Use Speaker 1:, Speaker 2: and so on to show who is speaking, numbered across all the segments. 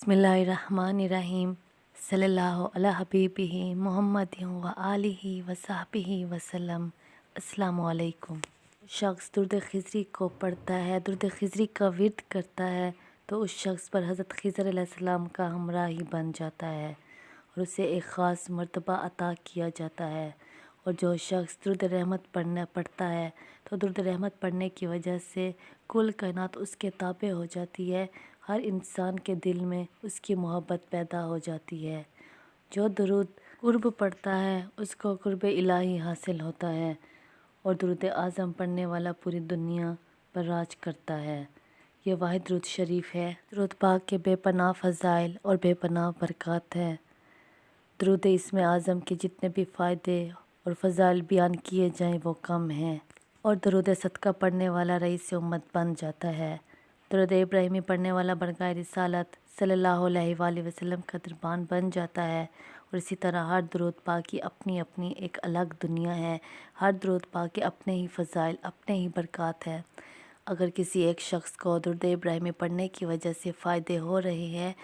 Speaker 1: बिस्मिल्लाहिर्रहमानिर्रहीम सल्लल्लाहु अला हबीबिही मुहम्मदिन व आलिही व सहबिही वसल्लम। अस्सलामु अलैकुम। शख्स दुरूद खिज़री को पढ़ता है, दुरूद खिज़री का विर्द करता है तो उस शख्स पर हज़रत खिज़र अलैहिस्सलाम का हमराही बन जाता है और उसे एक ख़ास मर्तबा अता किया जाता है। और जो शख्स दुरूद रहमत पढ़ता है तो दुरूद रहमत पढ़ने की वजह से कुल कायनात उसके ताबे हो जाती है। हर इंसान के दिल में उसकी मोहब्बत पैदा हो जाती है। जो दुरूद कुर्ब पढ़ता है उसको कुर्ब इलाही हासिल होता है और दुरूद आज़म पढ़ने वाला पूरी दुनिया पर राज करता है। ये वाहिद दुरूद शरीफ है। दुरूद पाक के बेपनाह फ़ज़ाइल और बेपनाह बरक़ात है। दुरूद इसमें आज़म के जितने भी फ़ायदे और फ़ज़ाइल बयान किए जाएं वो कम हैं और दुरूद सदका पढ़ने वाला रईस उम्मत बन जाता है। दुरूद इब्राहिमी पढ़ने वाला बरगाह रिसालत सल्लल्लाहु अलैहि वसल्लम का दरबान बन जाता है। और इसी तरह हर दुरूद पाक की अपनी अपनी एक अलग दुनिया है। हर दुरूद पाक के अपने ही फ़ज़ाइल, अपने ही बरक़ात है। अगर किसी एक शख्स को दुरूद इब्राहिमी पढ़ने की वजह से फ़ायदे हो रहे हैं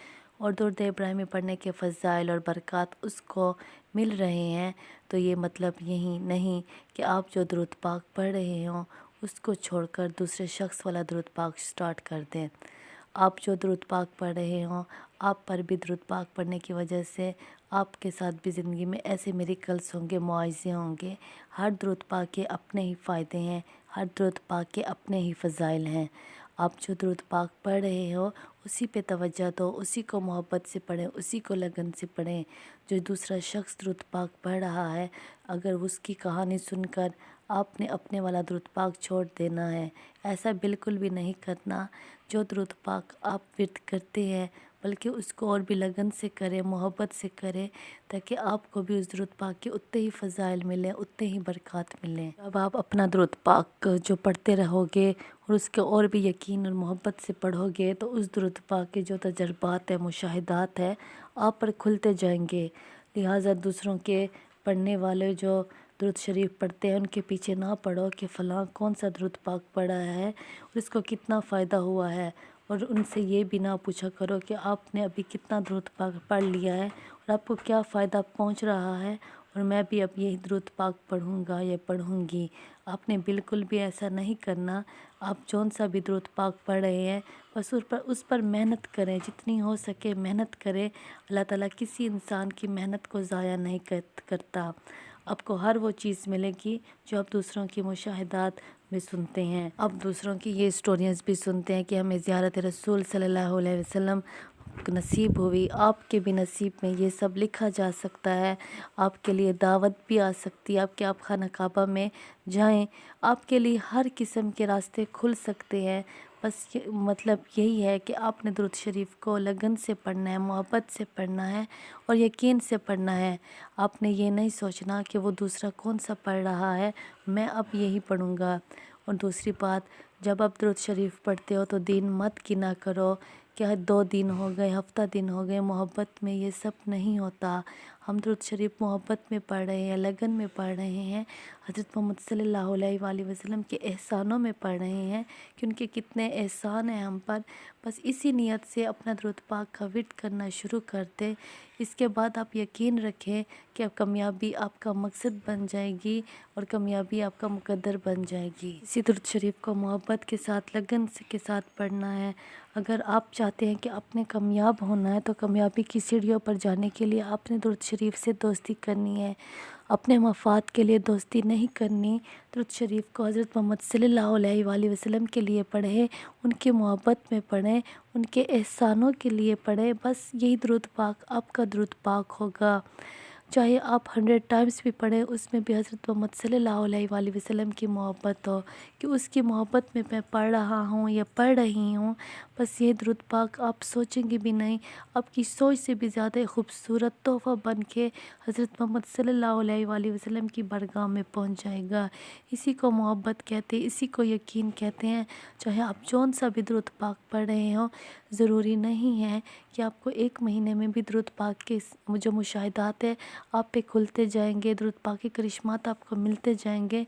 Speaker 1: और दुरूद इब्राहिमी पढ़ने के फ़ज़ाइल और बरक़ात उसको मिल रहे हैं तो ये मतलब यही नहीं कि आप जो दुरूद पाक पढ़ रहे हों उसको छोड़कर दूसरे शख्स वाला दुरूद पाक स्टार्ट कर दें। आप जो दुरूद पाक पढ़ रहे हों आप पर भी दुरूद पाक पढ़ने की वजह से आपके साथ भी ज़िंदगी में ऐसे मिरेकल्स होंगे, मुआज़े होंगे। हर दुरूद पाक के अपने ही फ़ायदे हैं, हर दुरूद पाक के अपने ही फ़ज़ाइल हैं। आप जो दुरूद पाक पढ़ रहे हो उसी पे तवज्जो दो, उसी को मोहब्बत से पढ़ें, उसी को लगन से पढ़ें। जो दूसरा शख्स दुरूद पाक पढ़ रहा है अगर उसकी कहानी सुनकर आपने अपने वाला दुरूद पाक छोड़ देना है, ऐसा बिल्कुल भी नहीं करना। जो दुरूद पाक आप विर्द करते हैं बल्कि उसको और भी लगन से करें, मोहब्बत से करें ताकि आपको भी उस दुरूद पाक के उतने ही फ़ज़ाइल मिलें, उतने ही बरक़ात मिलें। अब आप अपना दुरूद पाक जो पढ़ते रहोगे और उसके और भी यकीन और मोहब्बत से पढ़ोगे तो उस दुरूद पाक के जो तजर्बात है, मुशाहिदात है आप पर खुलते जाएंगे। लिहाजा दूसरों के पढ़ने वाले जो दुरूद शरीफ पढ़ते हैं उनके पीछे ना पढ़ो कि फ़लाँ कौन सा दुरूद पाक पढ़ा है और इसको कितना फ़ायदा हुआ है। और उनसे ये भी ना पूछा करो कि आपने अभी कितना दुरूद पाक पढ़ लिया है और आपको क्या फ़ायदा पहुंच रहा है और मैं भी अब यही दुरूद पाक पढ़ूंगा या पढ़ूंगी। आपने बिल्कुल भी ऐसा नहीं करना। आप जौन सा भी दुरूद पाक पढ़ रहे हैं बस उस पर मेहनत करें, जितनी हो सके मेहनत करें। अल्लाह ताला किसी इंसान की मेहनत को ज़ाया नहीं करता। आपको हर वो चीज़ मिलेगी जो आप दूसरों की मुशाहिदात में सुनते हैं। आप दूसरों की ये स्टोरीज़ भी सुनते हैं कि हमें ज़ियारत रसूल सल्लल्लाहु अलैहि वसल्लम नसीब हुई। आपके भी नसीब में ये सब लिखा जा सकता है। आपके लिए दावत भी आ सकती है आपके, आप खाना काबा में जाएं, आपके लिए हर किस्म के रास्ते खुल सकते हैं। बस मतलब यही है कि आपने दुरूद शरीफ को लगन से पढ़ना है, मोहब्बत से पढ़ना है और यकीन से पढ़ना है। आपने ये नहीं सोचना कि वो दूसरा कौन सा पढ़ रहा है, मैं अब यही पढ़ूँगा। और दूसरी बात, जब आप दुरूद शरीफ पढ़ते हो तो दिन मत गिना करो कि 2 दिन हो गए, हफ़्ता दिन हो गए। मोहब्बत में ये सब नहीं होता। हम दुरूद शरीफ मोहब्बत में पढ़ रहे हैं, लगन में पढ़ रहे हैं, हज़रत मोहम्मद सल्लल्लाहु अलैहि वसल्लम के एहसानों में पढ़ रहे हैं कि उनके कितने एहसान हैं हम पर। बस इसी नियत से अपना दुरूद पाक का विर्द करना शुरू कर दें। इसके बाद आप यकीन रखें कि अब कामयाबी आपका मकसद बन जाएगी और कामयाबी आपका मुकद्दर बन जाएगी। इसी दुरूद शरीफ को मोहब्बत के साथ, लगन के साथ पढ़ना है। अगर आप चाहते हैं कि आपने कामयाब होना है तो कामयाबी की सीढ़ियों पर जाने के लिए आपने दुरूद शरीफ से दोस्ती करनी है, अपने मफ़ाद के लिए दोस्ती नहीं करनी। दुरूद शरीफ को हज़रत मोहम्मद सल्लल्लाहु अलैहि वसल्लम के लिए पढ़ें, उनकी मोहब्बत में पढ़ें, उनके एहसानों के लिए पढ़ें। बस यही दुरूद पाक आपका दुरूद पाक होगा। चाहे आप 100 टाइम्स भी पढ़ें उसमें भी हज़रत मोहम्मद सल्लल्लाहु अलैहि वसल्लम की मोहब्बत हो कि उसकी मोहब्बत में मैं पढ़ रहा हूँ या पढ़ रही हूँ। बस ये दुरूद पाक आप सोचेंगे भी नहीं, आपकी सोच से भी ज़्यादा खूबसूरत तोहफ़ा बन के हज़रत मोहम्मद सल्लल्लाहु अलैहि वसल्लम की बारगाह में पहुँच जाएगा। इसी को मोहब्बत कहते हैं, इसी को यकीन कहते हैं। चाहे आप जौन सा भी दुरूद पाक पढ़ रहे हो, ज़रूरी नहीं है कि आपको 1 महीने में भी दुरूद पाक के जो मुशाहिदात है آپ پہ کھلتے جائیں گے، درود پاک کے کرشمات آپ کو ملتے جائیں گے۔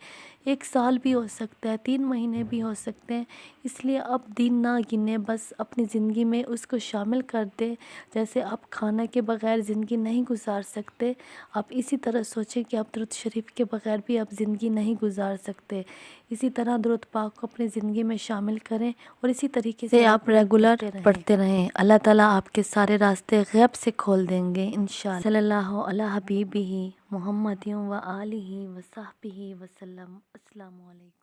Speaker 1: 1 سال بھی ہو سکتا ہے، 3 مہینے بھی ہو سکتے ہیں، اس لیے آپ دن نہ گنیں، بس اپنی زندگی میں اس کو شامل کر دیں۔ جیسے آپ کھانا کے بغیر زندگی نہیں گزار سکتے، آپ اسی طرح سوچیں کہ آپ درود شریف کے بغیر بھی آپ زندگی نہیں گزار سکتے۔ اسی طرح درود پاک کو اپنی زندگی میں شامل کریں اور اسی طریقے سے آپ ریگولر پڑھتے رہیں۔ اللہ تعالیٰ آپ کے سارے راستے غیب سے کھول دیں گے انشاءاللہ۔ صلی اللہ علی حبیبہ محمد و آلہ و صحبہ وسلم۔ السلام علیکم۔